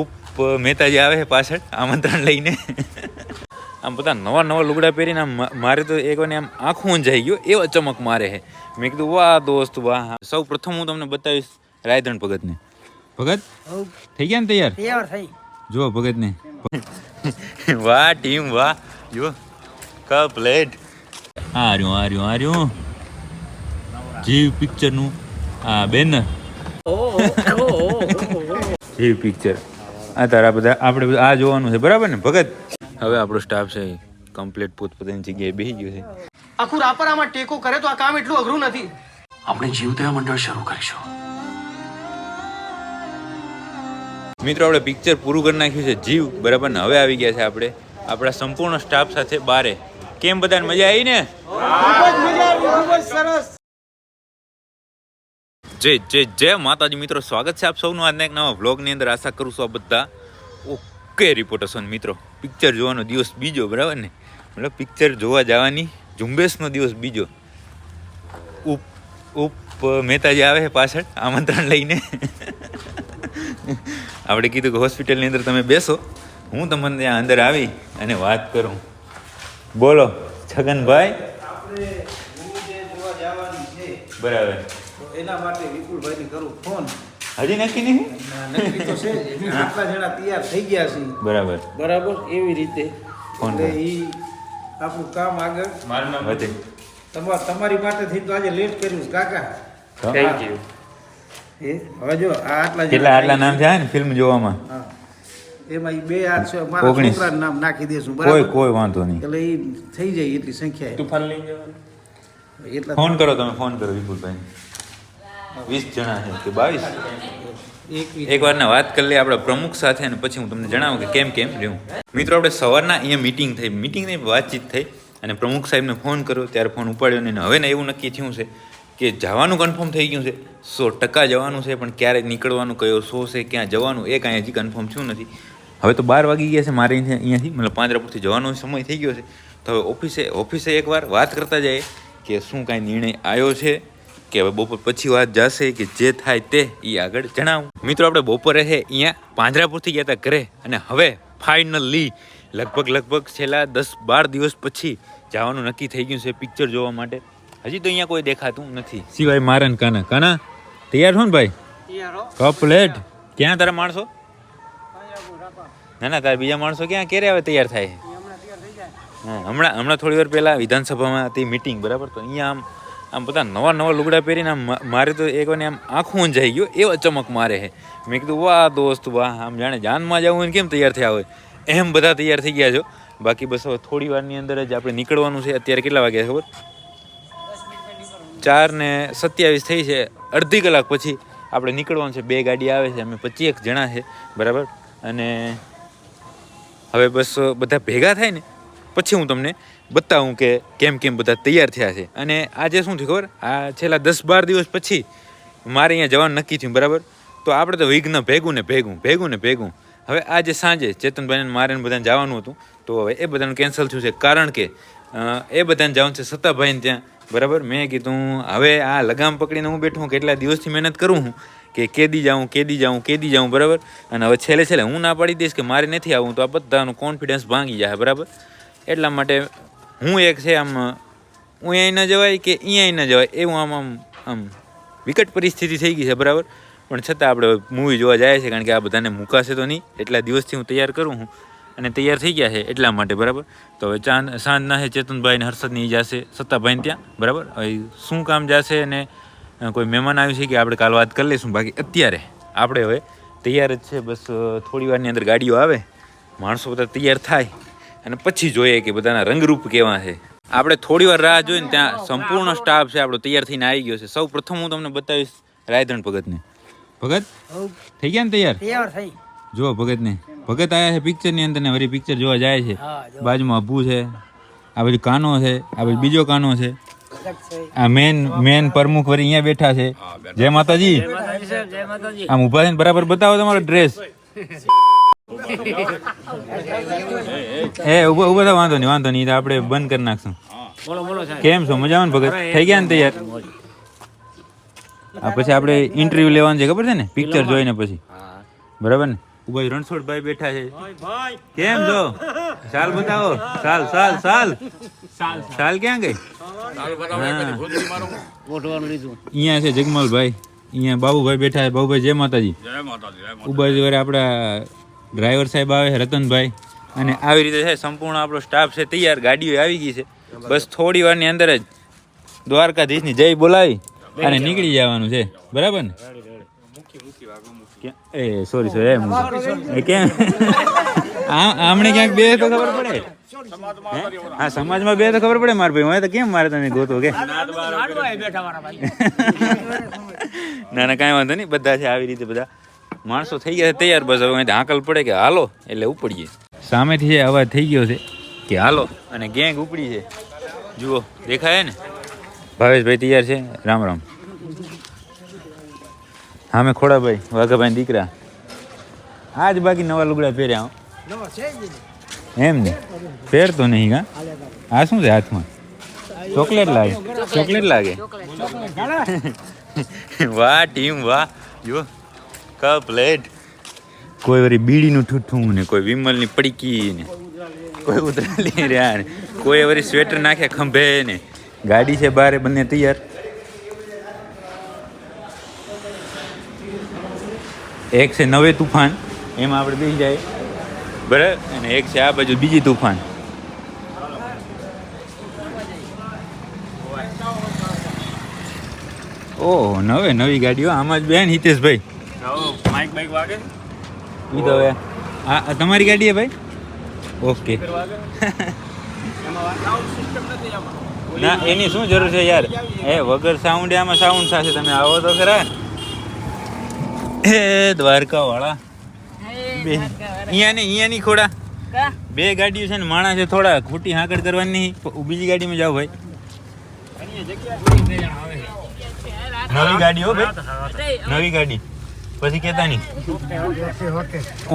ઉપ મહેતાજી આવે છે પાછળ આમંત્રણ લઈને. આમ બધા નવા નવા લુગડા પહેરીને આમ મારે તો એક વાર આમ આંખું ઊંઝાઈ ગયો એવા ચમક મારે છે. મેં કીધું વાહ દોસ્ત વાહ. સૌ પ્રથમ હું તમને બતાવીશ રાયધણ ભગતને. ભગત થઈ ગયા ને તૈયાર થઈ જો ભગતને. વાહ ટીમ વાહ જો કમ્પ્લીટ. આ રહ્યું જીવ પિક્ચરનું આ બેનર. જીવ પિક્ચર આ તારા બધા આપણે બધા આ જોવાનું છે બરાબર ને ભગત. હવે આપણો સ્ટાફ છે કમ્પ્લીટ પોતપોતાની જગ્યાએ બેસી ગયો છે. આખું રાપર આમાં ટેકો કરે તો આ કામ એટલું અઘરું નથી. આપણે જીવદયા મંડળ શરૂ કરીશું. મિત્રો આપણે પિક્ચર પૂરું કરી નાખ્યું છે જીવ બરાબર ને. હવે આવી ગયા છે આપણે આપણા સંપૂર્ણ સ્ટાફ સાથે બારે. કેમ બધાને મજા આવી ને? જય માતાજી મિત્રો, સ્વાગત છે આપ સૌનું આજના એક નવા વ્લોગની અંદર. આશા કરું છું આ બધા ઓકે રિપોર્ટ હશો ને. મિત્રો પિક્ચર જોવાનો દિવસ બીજો બરાબર ને, મતલબ પિક્ચર જોવા જવાની ઝુંબેશનો દિવસ બીજો. ઉપ મહેતાજી આવે છે પાછળ આમંત્રણ લઈને. આપણે કીધું કે હોસ્પિટલની અંદર તમે બેસો, હું તમને ત્યાં અંદર આવી અને વાત કરું. બોલો છગનભાઈ. બરાબર, એના માટે વિપુલભાઈને કરું ફોન. હજી નક્કી નહીં? નક્કી તો છે જ. આટલા જણા તૈયાર થઈ ગયા છે. બરાબર બરાબર એવી રીતે ફોન એટલે ઈ આપણું કામ આગળ વધે. તમારી માટે થઈ તો આજે લેટ કર્યું છે કાકા. Thank you. હવે જો આ આટલા આટલા નામ છે ને ફિલ્મ જોવામાં. હા, એમાં ઈ બે આ છે મારા 19 છોકરાનું નામ નાખી દેશું બરાબર. કોઈ વાંધો નહીં. એટલે ઈ થઈ જાય એટલી સંખ્યા. તુફાન લઈ જવાનું. એટલા ફોન કરો તમે, ફોન કરો વિપુલભાઈ. 20 જણા છે કે 22? એક વારના વાત કરી લઈએ આપણા પ્રમુખ સાથે અને પછી હું તમને જણાવું કે કેમ રહ્યું. મિત્રો આપણે સવારના અહીંયા મીટિંગની વાતચીત થઈ અને પ્રમુખ સાહેબને ફોન કર્યો ત્યારે ફોન ઉપાડ્યો નહીં. હવે ને એવું નક્કી થયું છે કે જવાનું કન્ફર્મ થઈ ગયું છે, 100% જવાનું છે, પણ ક્યારે નીકળવાનું, કયો શો છે, ક્યાં જવાનું એ કાંઈ હજી કન્ફર્મ થયું નથી. હવે તો 12 વાગી ગયા છે મારે અહીંયાથી, મતલબ પાંજરાપુરથી જવાનો સમય થઈ ગયો છે. તો હવે ઓફિસે એકવાર વાત કરતા જાય કે શું કાંઈ નિર્ણય આવ્યો છે કે હવે બપોર પછી વાત જશે કે જે થાય તે એ આગળ જણાવું. મિત્રો આપણે બપોરે છે અહીંયા પાંજરાપુરથી ગયા હતા ઘરે અને હવે ફાઇનલી લગભગ છેલ્લા 10-12 દિવસ પછી જવાનું નક્કી થઈ ગયું છે પિક્ચર જોવા માટે. હજી તો અહીંયા કોઈ દેખાતું નથી સિવાય મારા ને કાના. તૈયાર છો ને ભાઈ? કમ્પ્લીટ. ક્યાં તારા માણસો? ના તારા બીજા માણસો ક્યાં ક્યારે હવે તૈયાર થાય? હા, હમણાં થોડી વાર પહેલાં વિધાનસભામાં હતી મીટિંગ બરાબર. તો અહીંયા આમ બધા નવા લુગડા પહેરીને આમ મારે તો એક વાર આમ આંખું ઊંઝાઈ ગયો એવા ચમક મારે છે. મેં કીધું વાહ દોસ્ત વાહ. આમ જાણે જાનમાં જવું હોય ને કેમ તૈયાર થયા હોય એમ બધા તૈયાર થઈ ગયા છો. બાકી બસ હવે થોડી વારની અંદર જ આપણે નીકળવાનું છે. અત્યારે કેટલા વાગ્યા ખબર? 4:27 થઈ છે. અડધી કલાક પછી આપણે નીકળવાનું છે. 2 ગાડી આવે છે, અમે 25 જણા છે બરાબર. અને હવે બસ બધા ભેગા થાય ને પછી હું તમને બતાવું કે કેમ બધા તૈયાર થયા છે. અને આજે શું થયું ખબર? આ છેલ્લા 10-12 દિવસ પછી મારે અહીંયા જવાનું નક્કી થયું બરાબર. તો આપણે તો વિઘ્ન ભેગું ને ભેગું. હવે આજે સાંજે ચેતનભાઈને મારે બધાને જવાનું હતું તો હવે એ બધાનું કેન્સલ થયું છે. કારણ કે એ બધાને જવાનું છે સત્તાભાઈને ત્યાં બરાબર. મેં કીધું હવે આ લગામ પકડીને હું બેઠું કેટલા દિવસથી મહેનત કરું હું કે કેદી જાઉં બરાબર. અને હવે છેલ્લે હું ના પાડી દઈશ કે મારે નથી આવવું તો આ બધાનું કોન્ફિડન્સ ભાંગી જાય બરાબર. એટલા માટે હું એક છે આમ હું અહીં ન જવાય કે અહીંયા ન જવાય એવું આમ વિકટ પરિસ્થિતિ થઈ ગઈ છે બરાબર. પણ છતાં આપણે મૂવી જોવા જાય છે કારણ કે આ બધાને મૂકાશે તો નહીં. એટલા દિવસથી હું તૈયાર કરું હું અને તૈયાર થઈ ગયા છે એટલા માટે બરાબર. તો હવે સાંજના છે ચેતનભાઈ ને હર્ષદની જશે સત્તાભાઈને ત્યાં બરાબર. હવે શું કામ જશે અને કોઈ મહેમાન આવ્યું છે કે આપણે કાલ વાત કરી લઈશું. બાકી અત્યારે આપણે હવે તૈયાર જ છે. બસ થોડી વારની અંદર ગાડીઓ આવે, માણસો બધા તૈયાર થાય અને પછી જોઈએ કે બધાના રંગરૂપ કેવા છે. આપણે થોડી વાર રાહ જોઈને ત્યાં સંપૂર્ણ સ્ટાફ છે આપણો તૈયાર થઈને આવી ગયો છે. સૌ પ્રથમ હું તમને બતાવીશ રાયધણ ભગતને. ભગત થઈ ગયા ને તૈયાર થઈ જો ભગતને. ભગત આવ્યા છે પિક્ચરની અંદર ને વળી પિક્ચર જોવા જાય છે. બાજુમાં અભુ છે, આ બાજુ કાનો છે, આ બાજુ બીજો કાનો છે, આ મેન પ્રમુખ વળી અહીંયા બેઠા છે. જય માતાજી. આમ ઊભા થઈને બરાબર બતાવો તમારો ડ્રેસ. ઉભા થા. વાંધો નહીં આપણે બંધ કરી નાખશું. કેમ છો? મજામાં ને ભગત? થઈ ગયા ને તૈયાર? આ પછી આપણે ઇન્ટરવ્યુ લેવાનું છે ખબર છે ને પિક્ચર જોઈને પછી બરાબર ને. ઉભા રણછોડભાઈ બેઠા છે. કેમ છો? ચાલ બતાવો. ચાલ ચાલ ચાલ ચાલ ક્યાં ગઈ? અહીંયા છે જગમલભાઈ, અહીંયા બાબુભાઈ બેઠા છે. બાબુભાઈ જય માતાજી. ઉભા વરે આપણા ડ્રાઈવર સાહેબ આવે છે રતનભાઈ, અને આવી રીતે છે સંપૂર્ણ આપણો સ્ટાફ છે તૈયાર. ગાડીઓ આવી ગઈ છે, બસ થોડી વારની અંદર જ દ્વારકાધીશની જય બોલાવી અને નીકળી જવાનું છે. બરાબર ને? એ સોરી સોરી કેમ આમણે ક્યાંક બે તો ખબર પડે. હા સમાજમાં બે તો ખબર પડે મારે ભાઈ. હું તો કેમ મારે તમે ગોતો કે ના ના કાંઈ વાંધો નહીં. બધા છે આવી રીતે, બધા માણસો થઈ ગયા છે તૈયાર. બસ હવે હાંકલ પડે કે હાલો એટલે ઉપડીએ. સામેથી છે અવાજ થઈ ગયો છે કે હાલો, અને ગેંગ ઉપડી છે. જુઓ દેખાય ને? ભાવેશભાઈ તૈયાર છે. રામ રામ. હા મેં ખોડાભાઈ વાઘાભાઈ દીકરા. આજ બાકી નવા લુગડા પહેર્યા એમ ને? પહેરતો નહીં કા? આ શું છે હાથમાં? ચોકલેટ લાગે. ચોકલેટ લાગે. વાહ ટીમ વાહ. જો કપલેટ. કોઈ વળી બીડીનું ઠૂઠું ને, કોઈ વિમલની પડીકી ને, કોઈ ઉતરેલી રહ્યા ને, કોઈ વળી સ્વેટર નાખે ખંભે ને. ગાડી છે બારે બંને તૈયાર. એક છે નવે તુફાન, એમાં આપણે બેસી જાય બરાબર, અને એક છે આ બાજુ બીજી તુફાન. ઓહ નવે નવી ગાડીઓ. આમાં જ બેન હિતેશભાઈ બાઈક વાગે ઈ તો હવે આ તમારી ગાડી હે ભાઈ? ઓકે. ના એની શું જરૂર છે યાર? એ વગર સાઉન્ડ આમાં સાઉન્ડ સાથે તમે આવો તો ખરા. એ દ્વારકા વાળા અહીંયાની ખોડા બે ગાડીઓ છે ને, માણસ છે થોડા ખોટી હાંકડ કરવાની નહીં. બીજી ગાડીમાં જાઓ ભાઈ. નવી ગાડી હો ભાઈ, નવી ગાડી. પછી કેતા નહીં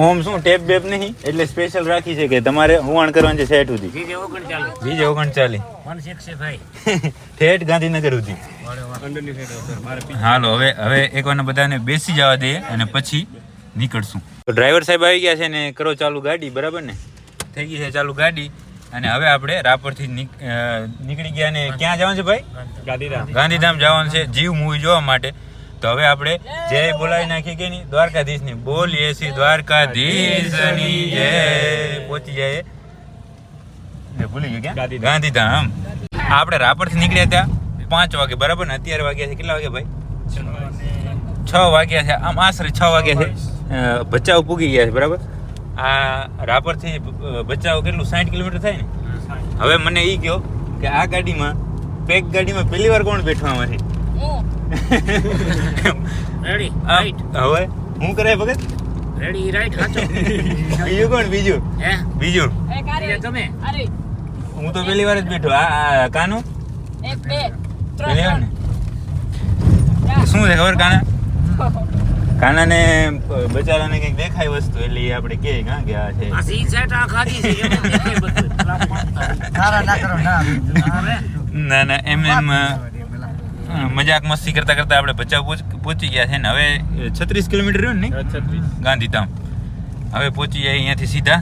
ઓમ શું ટેપ બેપ નહીં, એટલે સ્પેશિયલ રાખી છે કે તમારે હુવાણ કરવાનું છે સેટ સુધી. જીજે 39 ઠેઠ ગાંધીનગર સુધી. હાલો હવે એકવાર બધાને બેસી જવા દઈએ અને પછી નીકળશું. તો ડ્રાઈવર સાહેબ આવી ગયા છે ને, કરો ચાલુ ગાડી. બરાબર ને? થઈ ગઈ છે ચાલુ ગાડી. અને હવે આપણે રાપરથી નીકળી ગયા ને ક્યાં જવાનું છે ભાઈ? ગાંધીધામ જવાનું છે જીવ મૂવી જોવા માટે. તો હવે આપણે જય બોલાવી નાખીએ કે નહીં દ્વારકાધીશની. બોલીએ છીએ દ્વારકાધીશની જય. પહોંચી જાય ભૂલી ગયો ક્યાં? ગાંધીધામ. આપણે રાપરથી નીકળ્યા હતા 5 વાગે. બરાબર ને? અત્યારે વાગ્યા છે કેટલા વાગ્યા ભાઈ? 6 વાગ્યા છે. આમ આશરે 6 વાગ્યા છે. ભચાઉ પૂગી ગયા છે. બરાબર? આ રાપરથી ભચાઉ કેટલું 60 કિલોમીટર થાય ને? હવે મને એ કહો કે આ ગાડીમાં પેક ગાડીમાં પહેલી વાર કોણ બેઠવા આમાંથી? Ready right. હવે હું કરે ભગત? Ready right હાચો. બીજું કોણ? બીજું હે બીજું તમે? હું તો પહેલી વાર જ બેઠો. આ કાનો 1 2 પહેલી વાર ને? શું છે ખબર કાના? કાનાને બચારાને કંઈક દેખાય વસ્તુ, એટલે એ આપણે કે હા કે આ છે. આ સી સેટ આ ખાધી છે એમ દેખાય બધું. ના ના એમ મજાક મસ્તી કરતા કરતા આપણે ભચાઉ પહોંચી ગયા છે ને. હવે 36 કિલોમીટર રહ્યું ને ગાંધીધામ. હવે પહોંચી જાય અહીંયાથી સીધા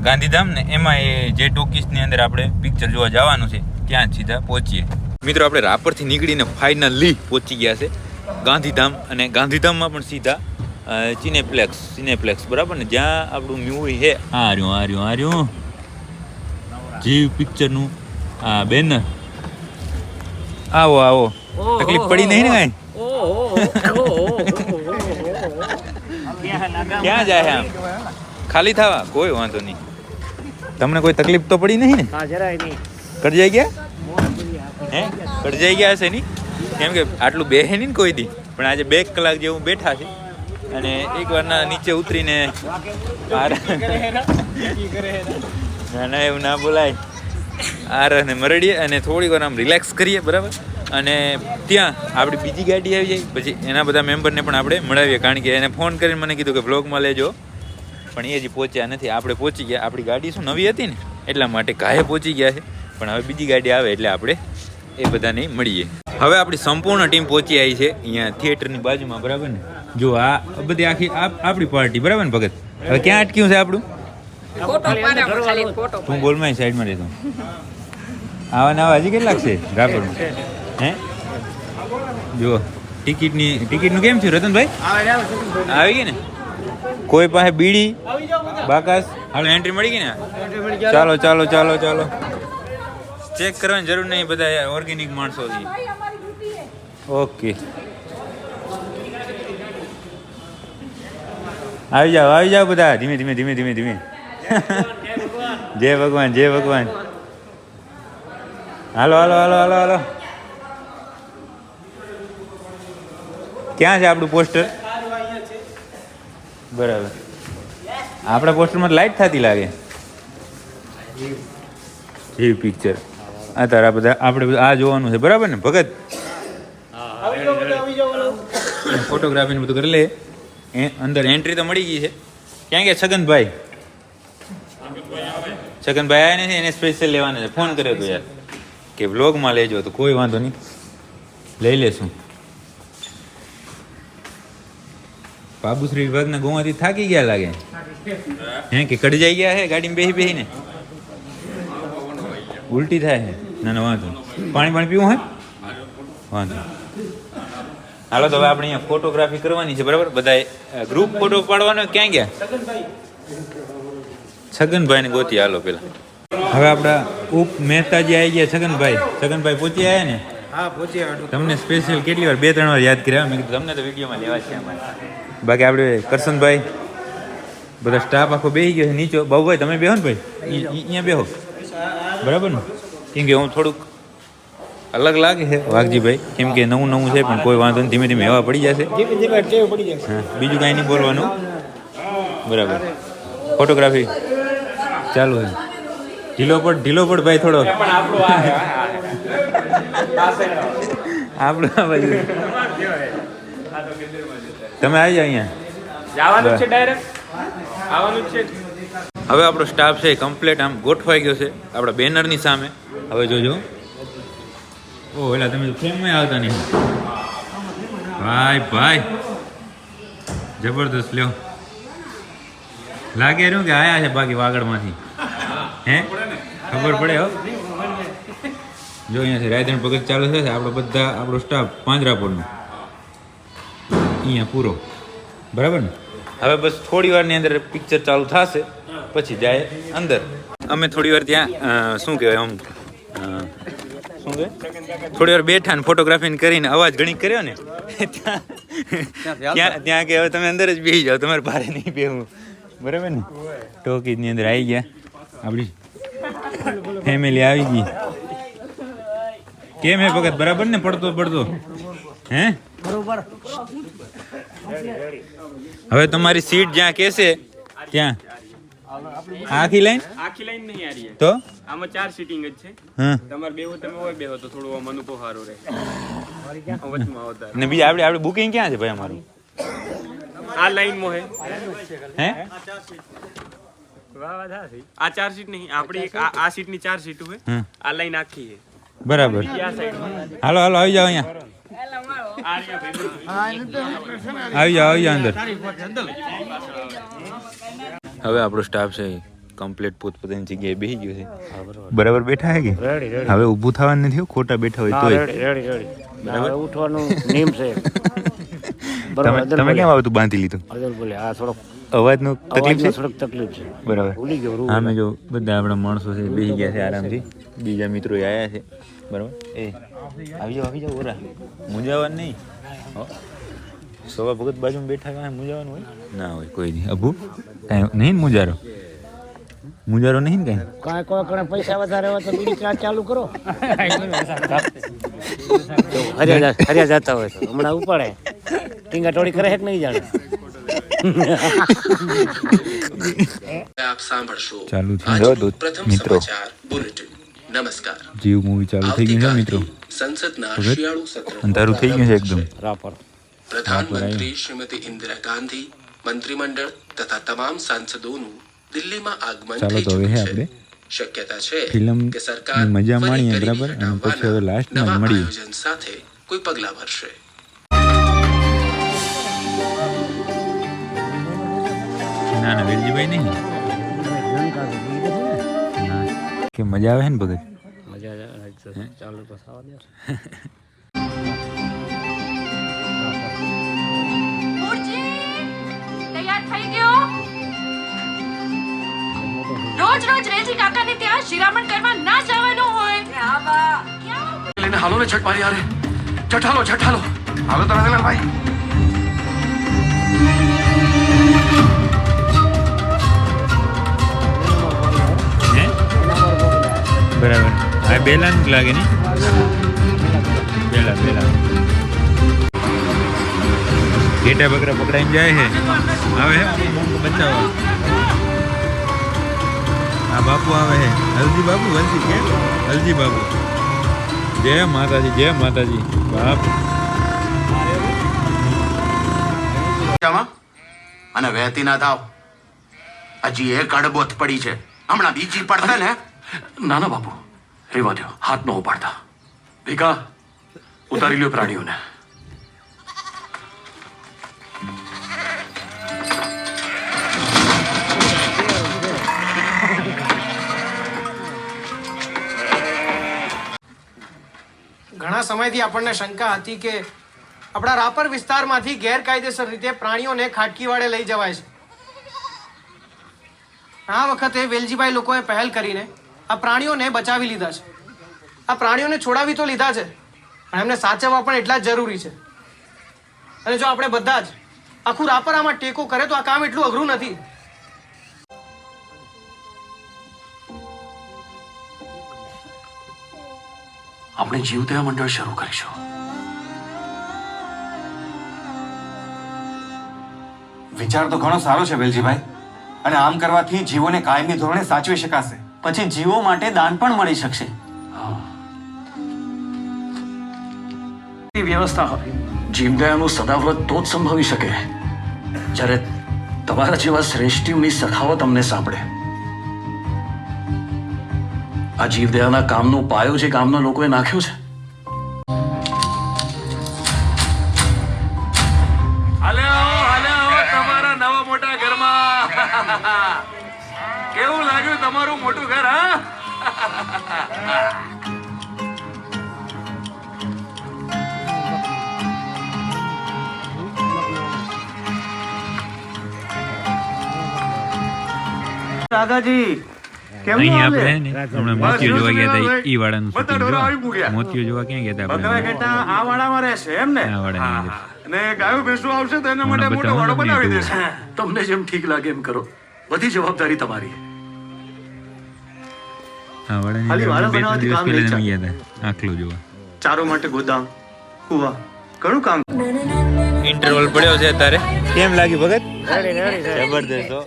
ગાંધીધામ ને. એમાં એ જે ટોકીસની અંદર આપણે પિક્ચર જોવા જવાનું છે ત્યાં જ સીધા પહોંચીએ. મિત્રો આપણે રાપરથી નીકળીને ફાઇનલી પહોંચી ગયા છે ગાંધીધામ. અને ગાંધીધામમાં પણ સીધા સિનેપ્લેક્સ બરાબર ને, જ્યાં આપણું મૂવી છે. આ રહ્યું જીવ પિક્ચરનું આ બેનર. આવો તકલીફ પડી નહીં ને કાંઈ? ક્યાં જાય આમ ખાલી થવા? કોઈ વાંધો નહીં. તમને કોઈ તકલીફ તો પડી નહીં ને? કડજાઈ ગયા? હે કડજાઈ ગયા હશે નહીં? કેમ કે આટલું બેહે નહીં ને કોઈ દી, પણ આજે 2 કલાક જેવું બેઠા છે. અને એકવારના નીચે ઉતરીને ના એવું ના બોલાય. આરને મરડીએ અને થોડી વાર આમ રિલેક્સ કરીએ. બરાબર? અને ત્યાં આપણી બીજી ગાડી આવી જાય. પછી એના બધા મેમ્બરને પણ આપણે મળાવીએ, કારણ કે એને ફોન કરીને મને કીધું કે વ્લોગમાં લેજો, પણ એ હજી પહોંચ્યા નથી. આપણે પહોંચી ગયા. આપણી ગાડી શું નવી હતી ને, એટલા માટે ઘાએ પહોંચી ગયા છે. પણ હવે બીજી ગાડી આવે એટલે આપણે એ બધાને મળીએ. હવે આપણી સંપૂર્ણ ટીમ પહોંચી આવી છે અહીંયા થિયેટરની બાજુમાં. બરાબર ને? જો આ બધી આખી આપણી પાર્ટી બરાબર ને ભગત? હવે ક્યાં અટક્યું છે આપણું? ફોટો પાડવામાં ખાલી ફોટો તું બોલ માં સાઈડમાં રહેતો. આવા નવા હજી કેટલાક છે રાપરમાં? હે જુઓ ટિકિટનું કેમ થયું રતનભાઈ? આવી ગઈ ને? કોઈ પાસે બીડી બાકાસ હાલો એન્ટ્રી મળી ગઈ ને? ચાલો ચાલો ચાલો ચાલો. ચેક કરવાની જરૂર નહીં, બધા ઓર્ગેનિક માણસો છે. ઓકે આવી જાઓ બધા ધીમે ધીમે ધીમે ધીમે ધીમે. જય ભગવાન જય ભગવાન. હાલો હાલો હાલો હાલો હાલો. ક્યાં છે આપણું પોસ્ટર? બરાબર, આપણા પોસ્ટરમાં લાઈટ થતી લાગે. જેવી પિક્ચર અત્યારે આ બધા આપણે આ જોવાનું છે બરાબર ને ભગત? ફોટોગ્રાફી ને બધું કરી લે. અંદર એન્ટ્રી તો મળી ગઈ છે. ક્યાં ગયા છગનભાઈ? છગનભાઈ આવ્યા નથી, એને સ્પેશિયલ લેવાના છે. ફોન કર્યો હતો યાર કે વ્લોગમાં લેજો, તો કોઈ વાંધો નહીં, લઈ લેશું. બાબુશ્રી વિભાગના ગોવાથી થાકી ગયા લાગે હે કે કડજાઈ ગયા હે ગાડીમાં બેહીને? ઉલટી થાય છે? ના ના વાંધો. પાણી પીવું હોય વાંધો. હાલો તો હવે આપણે અહીંયા ફોટોગ્રાફી કરવાની છે બરાબર? બધા ગ્રુપ ફોટો પાડવાનો. ક્યાં ગયા છગનભાઈ ને ગોતી? હાલો પેલા હવે આપણા ઉપ મહેતાજી આવી ગયા. છગનભાઈ પહોંચી આવ્યા ને? હા પહોંચી આવ્યો. તમને સ્પેશિયલ કેટલી વાર 2-3 વાર યાદ કર્યા. મેં કીધું તમને તો વિડીયોમાં લેવા છે અમારે. બાકી આપણે કરશનભાઈ બધા સ્ટાફ આખો બેસી ગયો છે નીચે. બાબુભાઈ તમે બેહો ને ભાઈ, અહીંયા બેહો બરાબર ને? કેમ કે હું થોડુંક અલગ લાગે છે વાઘજીભાઈ, કેમ કે નવું છે પણ કોઈ વાંધો નહીં, ધીમે ધીમે હવા પડી જશે. હા બીજું કાંઈ નહીં બોલવાનું બરાબર. ફોટોગ્રાફી ચાલુ છે. ઢીલો પડ ભાઈ થોડો. આપણું આ બાજુ તમે આવી જાઓ અહીંયા. હવે આપણો સ્ટાફ છે કમ્પ્લીટ આમ ગોઠવાઈ ગયો છે આપણા બેનરની સામે. હવે જોજો. ઓ એટલે તમે ફ્રેમમાં આવતા નહીં ભાઈ જબરદસ્ત. લ્યો લાગે રહ્યું કે આયા છે બાકી વાગડમાંથી હે ખબર પડે. હો જો અહીંયાથી રાયધણ પગત ચાલુ થશે. આપણો સ્ટાફ પાંજરાપોળનો અહીંયા પૂરો બરાબર ને? હવે બસ થોડી વારની અંદર પિક્ચર ચાલુ થશે પછી જાય અંદર. અમે થોડી વાર ત્યાં શું કહેવાય આમ શું કહે થોડી વાર બેઠા ને ફોટોગ્રાફી કરીને અવાજ ઘણી કર્યો ને ત્યાં કે હવે તમે અંદર જ બેસી જાઓ, તમારે ભારે નહીં બેહવું બરાબર ને? ટોકીજની અંદર આવી ગયા, આપણી ફેમિલી આવી ગઈ. કેમ હે ભગત બરાબર ને? પડતો હે બરોબર. હવે તમારી સીટ જ્યાં કહેશે ત્યાં આખી લાઈન નહીં આ રહી તો આમાં 4 સીટિંગ જ છે. હા તમારે બેહો તમે હોય બેહો તો થોડું આમ અનુભવ સારો રહે. વચમાં આવતા ને બીજી આપણે બુકિંગ ક્યાં છે ભાઈ? અમારું આ લાઈન માં હે આ 4 સીટ નહીં આપણી આ સીટ ની 4 સીટ હોય. આ લાઈન આખી છે બરાબર. હાલો આવી જાઓ અહીંયા. આવી જાઓ અંદર. હવે આપણો સ્ટાફ છે કમ્પ્લીટ પોતપોતાની જગ્યાએ બેસી ગયો છે બરાબર. બેઠા હે કે હવે ઊભું થવાનું નથી, ખોટા બેઠા હોય તોય બરાબર ઉઠવાનું નિયમ છે. તમે કેમ આવતું બાંધી લીધું? અવાજનો તકલીફ છે બરાબર. હા મેં જો બધા આપણા માણસો છે બેસી ગયા છે આરામથી. બીજા મિત્રો આવ્યા છે બરાબર. આવી જાઓ ઓરા, મૂંઝાવાનું નહીં. સવા ભગત બાજુમાં બેઠા મૂંઝાવાનું હોય ના હોય કોઈ નહીં. અભુ કાંઈ નહીં મૂંઝારો નહીં ને કાંઈ કોઈ પૈસા વધારે હોય તો બીજી ક્લાસ ચાલુ કરો. હરિયા જતા હોય તો હમણાં ઉપાડે ટીંગા ટોળી કરે કે નહીં જાણે. ચાલુ છે મિત્રો. નમસ્કાર. જીવ મૂવી ચાલુ થઈ ગયું છે મિત્રો. સંસદના શિયાળુ સત્ર અંધારું થઈ ગયું છે એકદમ. પ્રધાનમંત્રી શ્રીમતી ઇન્દિરા ગાંધી મંત્રીમંડળ તથા તમામ સાંસદોનું દિલ્હીમાં આગમન થઈ ચૂક્યું છે. શક્યતા છે કે સરકાર મજા માણીએ બરાબર અને પછી હવે લાસ્ટમાં મળીએ આયોજન સાથે કોઈ પગલાં ભરશે. ના ના વેલજીભાઈ નહીં કે મજા આવે ને ભગત ચાલુ તો થવા દે. તૈયાર થઈ ગયો. રોજ રોજ રેજી કાકાને ત્યાં શિરામણ કરવા ના જવાનું હોય. લેને હાલો ને છઠ મારી હારે. છઠ હાલો. હાલો તો રાધેલાલ હે બરાબર આ બેલા જ લાગે ને બેલા ઘેટા બકરા પકડાઈને જાય છે આવે હે બચાવવા આ બાપુ આવે છે હલજી બાપુ હલજી બાપુ જય માતાજી બાપ અને વહેતી ના થાવ. હજી એક અડબોત પડી છે. હમણાં બીજી પડશે ને. ના ના બાપુ રેવા દો. હાથ નો ઉપાડતા. ભીખા ઉતારી લ્યો પ્રાણીઓને. ઘણા સમયથી આપણને શંકા હતી કે આપણા રાપર વિસ્તારમાંથી ગેરકાયદેસર રીતે પ્રાણીઓને ખાટકીવાડે લઈ જવાય છે. આ વખતે વેલજીભાઈ લોકોએ પહેલ કરીને આ પ્રાણીઓને બચાવી લીધા છે. આ પ્રાણીઓને છોડાવી તો લીધા છે પણ એમને સાચવવા પણ એટલા જ જરૂરી છે. અને જો આપણે બધા જ આખું રાપર આમાં ટેકો કરે તો આ કામ એટલું અઘરું નથી. આપણે જીવદયા મંડળ શરૂ કરીશું. વિચાર તો ઘણો સારો છે વેલજીભાઈ, અને આમ કરવાથી જીવોને કાયમી ધોરણે સાચવી શકાશે. પછી જીવો માટે દાન પણ મળી શકશે. વ્યવસ્થા હોય. જીવદયાનું સદાવ્રત તો જ સંભવી શકે જ્યારે તમારા જેવા શ્રેષ્ઠીઓની સખાવત અમને સાંભળે. આ જીવદયાના કામનો પાયો જે ગામના લોકોએ નાખ્યો છે. તમારા નવા મોટા ઘરમાં કેવું લાગ્યું તમારું મોટું ઘર? હા કાકાજી અહીં આપણે ને હમણાં મોતિયો જોવા ગયા હતા ઈ વાળાનું શૂટિંગ મોતિયો જોવા ક્યાં ગયા હતા આપણે આ વાડામાં રહેશે એમ ને? આ વાળાની અને ગાયો ભેંસો આવશે તો એના માટે મોટો વાડો બનાવી દેશે. તમને જેમ ઠીક લાગે એમ કરો. બધી જવાબદારી તમારી. આ વાળાની બે ત્રણ દિવસ પહેલા અમે ગયા હતા આખલો જોવા. ચારો માટે ગોદામ, કુવા, ઘણું કામ. ઇન્ટરવલ પડ્યો છે અત્યારે. કેમ લાગી ભગત? જબરદસ્ત હો,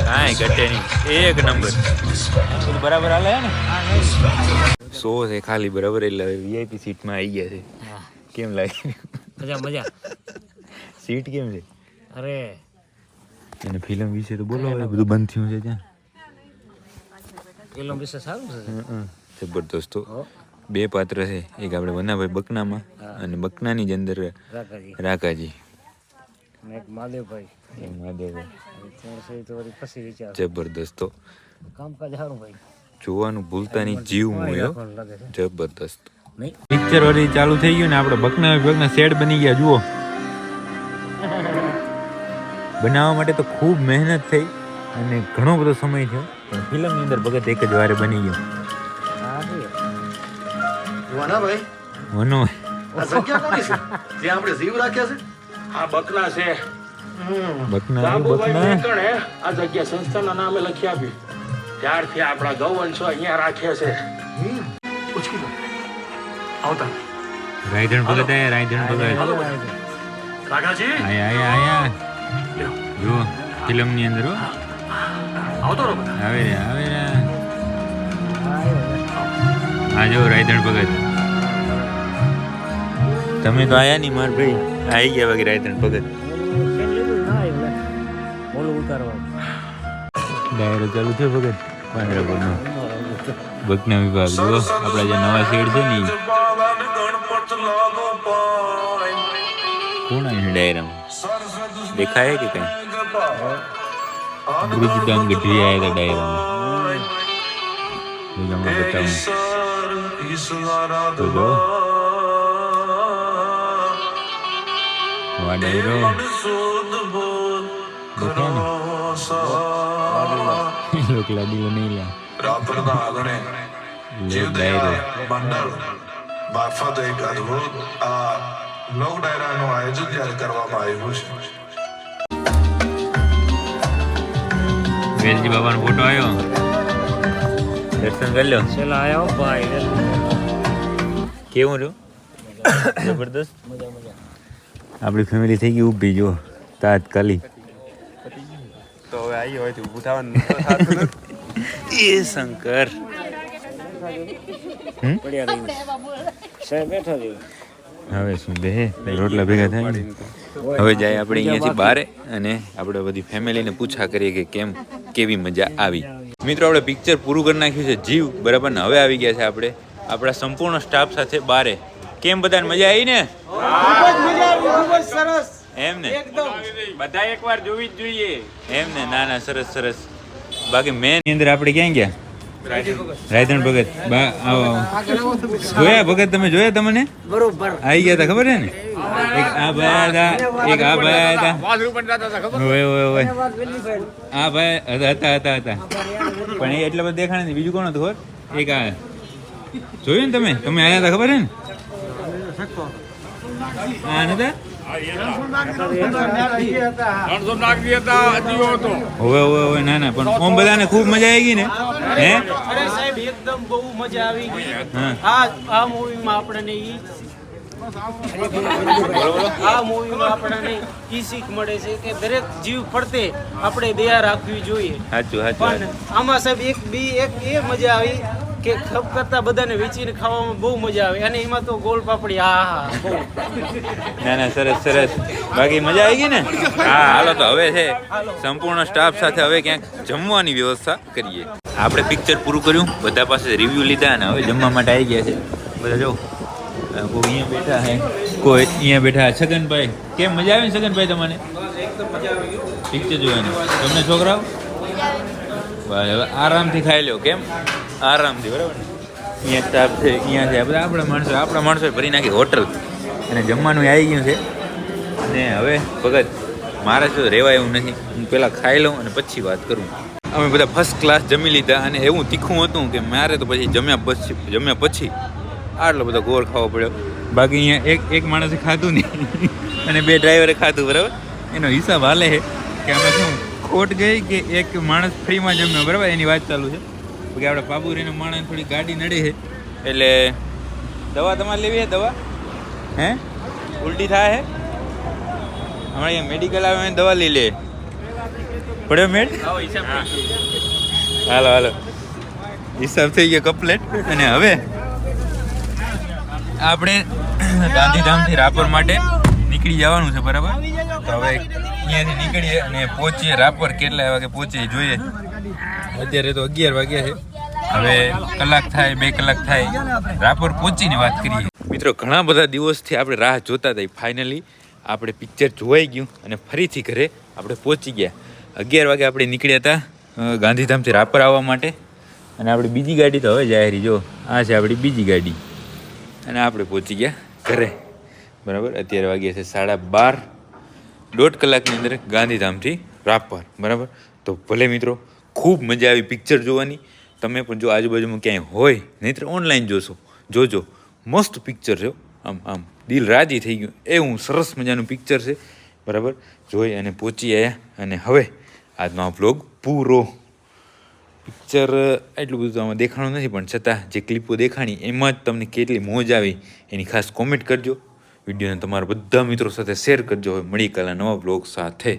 કાંઈ ઘટે નહીં, એક નંબર. બરાબર હાલે હે ને? 100 છે ખાલી બરાબર, એટલે વીઆઈપી સીટમાં આવી ગયા છે. કેમ લાગી? મજા સીટ કેમ છે? અરે અને ફિલ્મ વિશે તો બોલો, હવે બધું બંધ થયું છે ત્યાં. ફિલ્મ વિશે સારું છે. જબરદસ્ત હો. 2 પાત્ર છે, એક આપણે વનાભાઈ બકનામાં અને બકનાની જ અંદર રાકાજી. જબરદસ્ત હો. જોવાનું ભૂલતા નહીં, જીવ મૂયો. જબરદસ્ત પિક્ચર વળી ચાલુ થઈ ગયું ને આપણે બકના શેડ બની ગયા. જુઓ, બનાવવા માટે તો ખૂબ મહેનત થઈ અને ઘણો બધો સમય થયો, પણ ફિલ્મની અંદર ભગત એક જ વારે બની ગયો. વનો આ જગ્યા કોની છે જ્યાં આપણે જીવ રાખ્યા છે? આ બકના છે. બકના આ જગ્યા સંસ્થાના નામે લખી આપી. ત્યારથી આપણા ગૌવંશો અહીંયા રાખે છે. પૂછી લો. આવતા રાયધણ ભગત આયા, રાયધણ ભગત રાઘાજી આયા. જો ફિલ્મની અંદર હો, આવતો રહો. આવે રે. હા જો રાયધણ ભગત, તમે તો આયા નહીં માર ભાઈ, આવી ગયા વગેરે રાયધણ ભગત. ડાયરો ચાલુ થયો ભગત પાંજરાપોળનો બકના વિભાગ. જો આપણા જે નવા શેડ છે ને કોણ આવ્યું છે ડાયરામાં? દેખાય કે કઈ? ગુરુજી તો આમ ગઢવી આવ્યા હતા ડાયરામાં બતાવું તો જો ડાયરો લોક લાડીલો નહીં લા ડાયરો મારફત એક અદભુત આ લોક ડાયરાનું આયોજન ત્યારે કરવામાં આવ્યું છે. વેલજી બાબાનો ફોટો આવ્યો, દર્શન કરી લો. છેલ્લા આવ્યા હો ભાઈ. કેવું રહ્યું? જબરદસ્ત. આપણી ફેમિલી થઈ ગઈ ઊભી જો તાત્કાલિક. તો હવે આવી હોય તો ઊભું થવાનું એ શંકર પડ્યા રહ્યું સાહેબ બેઠા રહ્યું. હવે શું બે રોટલા ભેગા થાય ને. હવે જાય આપણે અહીંયાથી બહાર અને આપણે બધી ફેમિલીને પૂછા કરીએ કે કેવી મજા આવી. મિત્રો આપણે પિક્ચર પૂરું કરી નાખ્યું છે જીવ, બરાબર ને. હવે આવી ગયા છે આપણે આપણા સંપૂર્ણ સ્ટાફ સાથે બારે. કેમ બધાને મજા આવી ને? એમ ને બધા એકવાર જોવી જ જોઈએ એમ ને. ના ના સરસ સરસ. બાકી મેન અંદર આપણે ક્યાં ગયા? રાયધણ ભગત. જોયા ભગત? તમે જોયા? તમને બરોબર આવી ગયા હતા ખબર છે ને? એક આ ભાઈ હતા, એક આ ભાઈ હતા. હોય આ ભાઈ હતા પણ એ એટલે બધું દેખાણ નહીં. બીજું કોણ હતું ખબર? એક આ જોયું ને તમે આવ્યા હતા ખબર છે ને? હા નતા હવે ના ના પણ ઓમ બધાને ખૂબ મજા આવી ગઈ ને? હે અરે સાહેબ એકદમ બહુ મજા આવી ગઈ. હા આ મૂવીમાં આપણને આ મૂવીમાં આપણને ઈ શીખ મળે છે કે દરેક જીવ ફરતે આપણે દયા રાખવી જોઈએ. સાચું પણ સાચું. આમાં સાહેબ એક એ મજા આવી કે ખપ કરતા બધાને વેચીને ખાવામાં બહુ મજા આવે. અને એમાં તો ગોળ પાપડી હા બહુ. ના ના સરસ સરસ. બાકી મજા આવી ગઈ ને? હા હાલો તો હવે છે સંપૂર્ણ સ્ટાફ સાથે હવે ક્યાંક જમવાની વ્યવસ્થા કરીએ. આપણે પિક્ચર પૂરું કર્યું, બધા પાસે રિવ્યૂ લીધા અને હવે જમવા માટે આવી ગયા છે બધા. જો કોઈ અહીંયા બેઠા હે, કોઈ અહીંયા બેઠા. છગનભાઈ કેમ મજા આવી ને છગનભાઈ તમને પિક્ચર જોવાની? તમને છોકરાઓ હવે આરામથી ખાઈ લો. કેમ આરામથી? બરાબર ને. અહીંયા સ્ટાફ છે, અહીંયા છે બધા આપણા માણસો ભરી નાખી હોટલ અને જમવાનું આવી ગયું છે. અને હવે ભગત મારે તો રહેવાય એવું નથી. હું પહેલાં ખાઈ લઉં અને પછી વાત કરું. અમે બધા ફર્સ્ટ ક્લાસ જમી લીધા અને એવું તીખું હતું કે મારે તો પછી જમ્યા પછી આટલો બધો ગોળ ખાવો પડ્યો. બાકી અહીંયા એક માણસે ખાધું નહીં અને 2 ડ્રાઈવરે ખાધું. બરાબર એનો હિસાબ હાલે છે કે અમે શું ખોટ ગઈ કે એક માણસ ફ્રીમાં જમ્યો. બરાબર એની વાત ચાલુ છે કે આપણે પાબુરીનો માણસ થોડી ગાડી નડી છે એટલે દવા તમારે લેવી છે? દવા હે ઉલટી થાય છે? અમારે અહીંયા મેડિકલ આવે દવા લઈ લે પડ્યો મેડ. હાલો હિસાબ થઈ ગયો કમ્પ્લેટ. અને હવે આપણે ગાંધીધામથી રાપર માટે નીકળી જવાનું છે. બરાબર તો હવે અહીંયાથી નીકળીએ અને પહોંચીએ રાપર. કેટલા વાગે પહોંચીએ જોઈએ. અત્યારે તો 11 વાગ્યા છે. હવે કલાક થાય 2 કલાક થાય રાપર પહોંચીને વાત કરીએ. મિત્રો ઘણા બધા દિવસથી આપણે રાહ જોતા હતા. ફાઇનલી આપણે પિક્ચર જોવાઈ ગયું અને ફરીથી ઘરે આપણે પહોંચી ગયા. 11 વાગે આપણે નીકળ્યા હતા ગાંધીધામથી રાપર આવવા માટે. અને આપણી બીજી ગાડી તો હવે જાહેરી. જો આ છે આપણી બીજી ગાડી અને આપણે પહોંચી ગયા ઘરે. બરાબર અત્યારે વાગ્યા છે 12:30. 1.5 કલાકની અંદર ગાંધીધામથી રાપર. બરાબર તો ભલે મિત્રો ખૂબ મજા આવી પિક્ચર જોવાની. તમે પણ જો આજુબાજુમાં ક્યાંય હોય, નહીંતર ઓનલાઈન જોજો. મસ્ત પિક્ચર છે. આમ દિલ રાજી થઈ ગયું એવું સરસ મજાનું પિક્ચર છે. બરાબર જોઈ અને પહોંચી આવ્યા. અને હવે આજનો આ વ્લોગ પૂરો. પિક્ચર એટલું બધું આમાં દેખાણું નથી પણ છતાં જે ક્લિપો દેખાણી એમાં જ તમને કેટલી મોજ આવી એની ખાસ કોમેન્ટ કરજો. વિડીયોને તમારા બધા મિત્રો સાથે શેર કરજો. હવે મળી કાલના નવા વ્લોગ સાથે.